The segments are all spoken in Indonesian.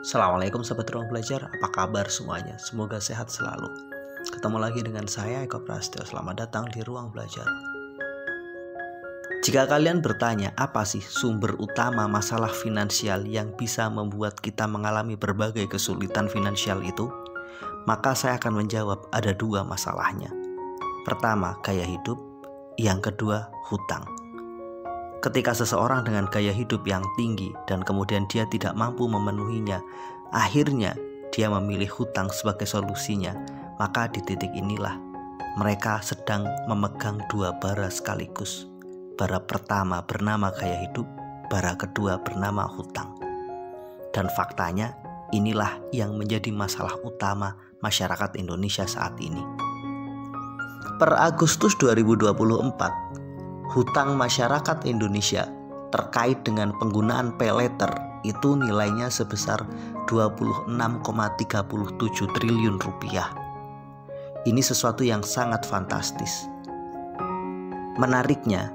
Assalamualaikum sahabat ruang belajar, apa kabar semuanya? Semoga sehat selalu. Ketemu lagi dengan saya Eko Prasetyo, selamat datang di ruang belajar. Jika kalian bertanya apa sih sumber utama masalah finansial yang bisa membuat kita mengalami berbagai kesulitan finansial itu, maka saya akan menjawab ada dua masalahnya. Pertama, gaya hidup, yang kedua, hutang. Ketika seseorang dengan gaya hidup yang tinggi dan kemudian dia tidak mampu memenuhinya, akhirnya dia memilih hutang sebagai solusinya, maka di titik inilah mereka sedang memegang dua bara sekaligus. Bara pertama bernama gaya hidup, bara kedua bernama hutang. Dan faktanya inilah yang menjadi masalah utama masyarakat Indonesia saat ini. Per Agustus 2024, hutang masyarakat Indonesia terkait dengan penggunaan pay letter itu nilainya sebesar 26,37 triliun rupiah. Ini sesuatu yang sangat fantastis. Menariknya,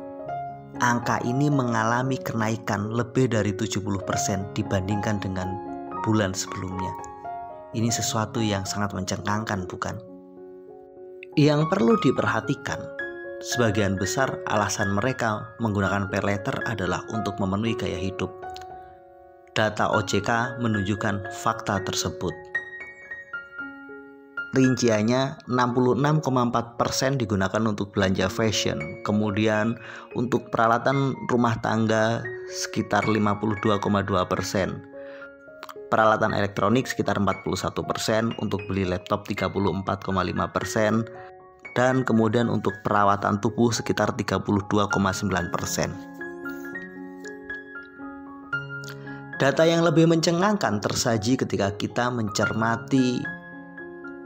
angka ini mengalami kenaikan lebih dari 70% dibandingkan dengan bulan sebelumnya. Ini sesuatu yang sangat mencengangkan, bukan? Yang perlu diperhatikan, sebagian besar alasan mereka menggunakan pay letter adalah untuk memenuhi gaya hidup. Data OJK menunjukkan fakta tersebut. Rinciannya 66,4% digunakan untuk belanja fashion, kemudian untuk peralatan rumah tangga sekitar 52,2%, peralatan elektronik sekitar 41%, untuk beli laptop 34,5%, dan kemudian untuk perawatan tubuh sekitar 32,9%. Data yang lebih mencengangkan tersaji ketika kita mencermati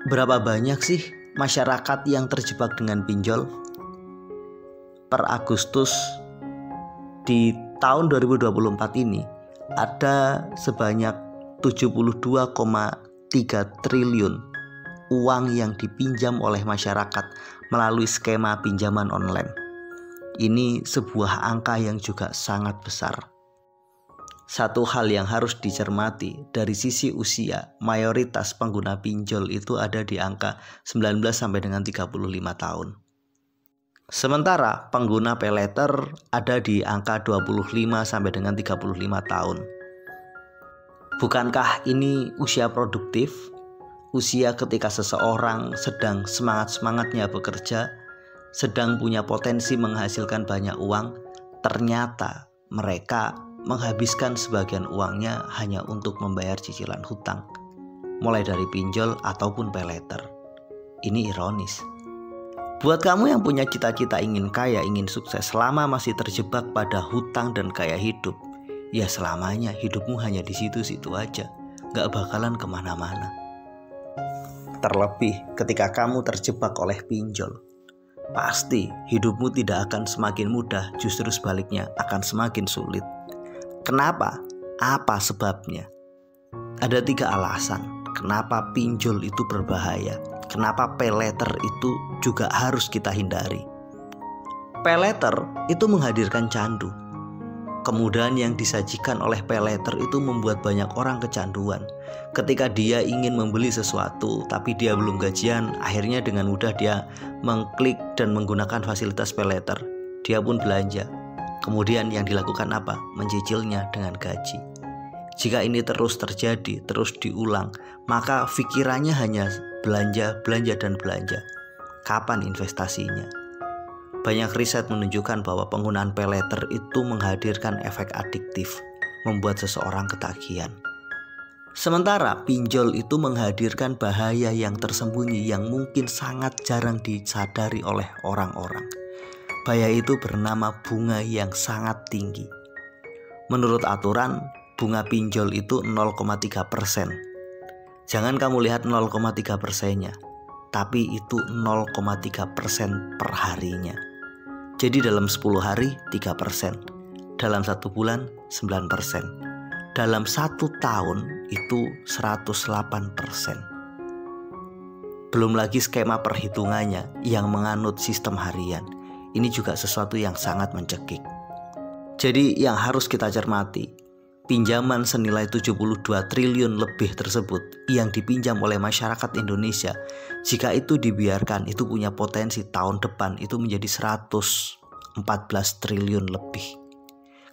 berapa banyak sih masyarakat yang terjebak dengan pinjol. Per Agustus di tahun 2024 ini ada sebanyak 72,3 triliun uang yang dipinjam oleh masyarakat melalui skema pinjaman online. Ini sebuah angka yang juga sangat besar. Satu hal yang harus dicermati dari sisi usia, mayoritas pengguna pinjol itu ada di angka 19 sampai dengan 35 tahun. Sementara pengguna pay letter ada di angka 25 sampai dengan 35 tahun. Bukankah ini usia produktif? Usia ketika seseorang sedang semangat-semangatnya bekerja, sedang punya potensi menghasilkan banyak uang, ternyata mereka menghabiskan sebagian uangnya hanya untuk membayar cicilan hutang, mulai dari pinjol ataupun pay letter. Ini ironis. Buat kamu yang punya cita-cita ingin kaya, ingin sukses, selama masih terjebak pada hutang dan gaya hidup, ya selamanya hidupmu hanya di situ-situ aja, gak bakalan kemana-mana. Terlebih ketika kamu terjebak oleh pinjol, pasti hidupmu tidak akan semakin mudah, justru sebaliknya akan semakin sulit. Kenapa? Apa sebabnya? Ada 3 alasan kenapa pinjol itu berbahaya, kenapa pay letter itu juga harus kita hindari. Pay letter itu menghadirkan candu. Kemudahan yang disajikan oleh pay letter itu membuat banyak orang kecanduan. Ketika dia ingin membeli sesuatu tapi dia belum gajian, akhirnya dengan mudah dia mengklik dan menggunakan fasilitas pay letter. Dia pun belanja. Kemudian yang dilakukan apa? Mencicilnya dengan gaji. Jika ini terus terjadi, terus diulang, maka pikirannya hanya belanja, belanja, dan belanja. Kapan investasinya? Banyak riset menunjukkan bahwa penggunaan pay letter itu menghadirkan efek adiktif, membuat seseorang ketagihan. Sementara pinjol itu menghadirkan bahaya yang tersembunyi yang mungkin sangat jarang disadari oleh orang-orang. Bahaya itu bernama bunga yang sangat tinggi. Menurut aturan, bunga pinjol itu 0,3%. Jangan kamu lihat 0,3%-nya, tapi itu 0,3% per harinya. Jadi dalam 10 hari 3%, dalam 1 bulan 9%, dalam 1 tahun itu 108%. Belum lagi skema perhitungannya yang menganut sistem harian. Ini juga sesuatu yang sangat mencekik. Jadi yang harus kita cermati, pinjaman senilai 72 triliun lebih tersebut yang dipinjam oleh masyarakat Indonesia, jika itu dibiarkan, itu punya potensi tahun depan itu menjadi 114 triliun lebih.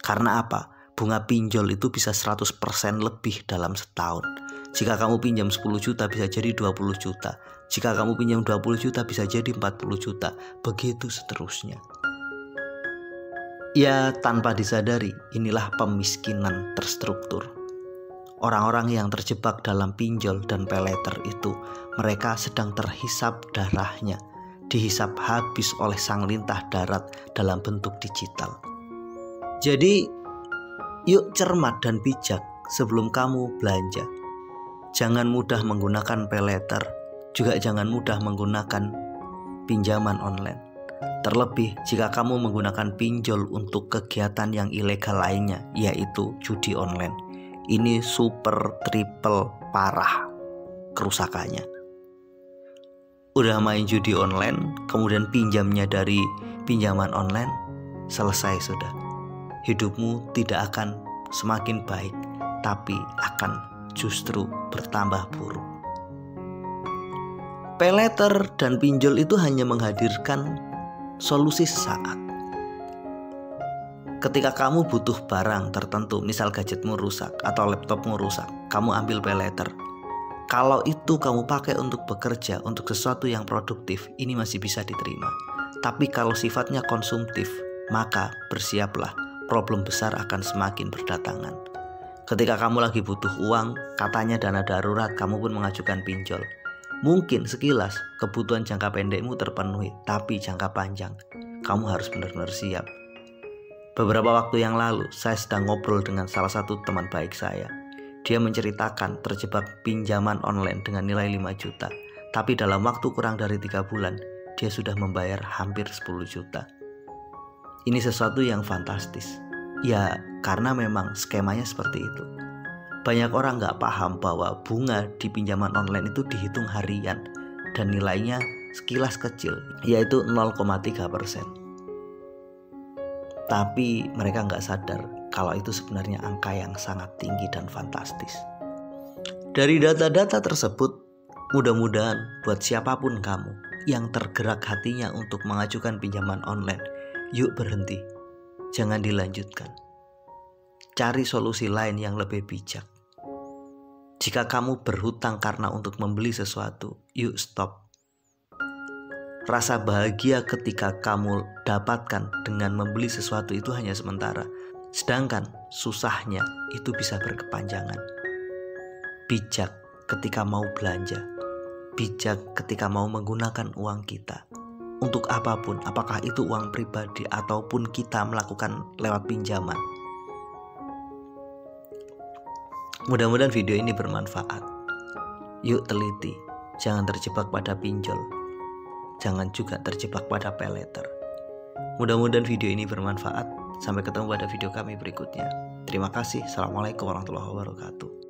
Karena apa? Bunga pinjol itu bisa 100% lebih dalam setahun. Jika kamu pinjam 10 juta bisa jadi 20 juta. Jika kamu pinjam 20 juta bisa jadi 40 juta. Begitu seterusnya. Ya, tanpa disadari, inilah pemiskinan terstruktur. Orang-orang yang terjebak dalam pinjol dan paylater itu, mereka sedang terhisap darahnya, dihisap habis oleh sang lintah darat dalam bentuk digital. Jadi, yuk cermat dan bijak sebelum kamu belanja. Jangan mudah menggunakan paylater, juga jangan mudah menggunakan pinjaman online. Terlebih jika kamu menggunakan pinjol untuk kegiatan yang ilegal lainnya, yaitu judi online. Ini super triple parah kerusakannya. Udah main judi online, kemudian pinjamnya dari pinjaman online, selesai sudah. Hidupmu tidak akan semakin baik, tapi akan justru bertambah buruk. Paylater dan pinjol itu hanya menghadirkan solusi sesaat. Ketika kamu butuh barang tertentu, misal gadgetmu rusak atau laptopmu rusak, kamu ambil paylater. Kalau itu kamu pakai untuk bekerja, untuk sesuatu yang produktif, ini masih bisa diterima. Tapi kalau sifatnya konsumtif, maka bersiaplah, problem besar akan semakin berdatangan. Ketika kamu lagi butuh uang, katanya dana darurat, kamu pun mengajukan pinjol. Mungkin sekilas kebutuhan jangka pendekmu terpenuhi, tapi jangka panjang kamu harus benar-benar siap. Beberapa waktu yang lalu saya sedang ngobrol dengan salah satu teman baik saya. Dia menceritakan terjebak pinjaman online dengan nilai 5 juta, tapi dalam waktu kurang dari 3 bulan dia sudah membayar hampir 10 juta. Ini sesuatu yang fantastis. Ya, karena memang skemanya seperti itu. Banyak orang nggak paham bahwa bunga di pinjaman online itu dihitung harian dan nilainya sekilas kecil, yaitu 0,3%. Tapi mereka nggak sadar kalau itu sebenarnya angka yang sangat tinggi dan fantastis. Dari data-data tersebut, mudah-mudahan buat siapapun kamu yang tergerak hatinya untuk mengajukan pinjaman online, yuk berhenti, jangan dilanjutkan. Cari solusi lain yang lebih bijak. Jika kamu berhutang karena untuk membeli sesuatu, yuk stop. Rasa bahagia ketika kamu dapatkan dengan membeli sesuatu itu hanya sementara. Sedangkan susahnya itu bisa berkepanjangan. Bijak ketika mau belanja. Bijak ketika mau menggunakan uang kita. Untuk apapun, apakah itu uang pribadi ataupun kita melakukan lewat pinjaman. Mudah-mudahan video ini bermanfaat. Yuk teliti, jangan terjebak pada pinjol. Jangan juga terjebak pada paylater. Mudah-mudahan video ini bermanfaat. Sampai ketemu pada video kami berikutnya. Terima kasih. Assalamualaikum warahmatullahi wabarakatuh.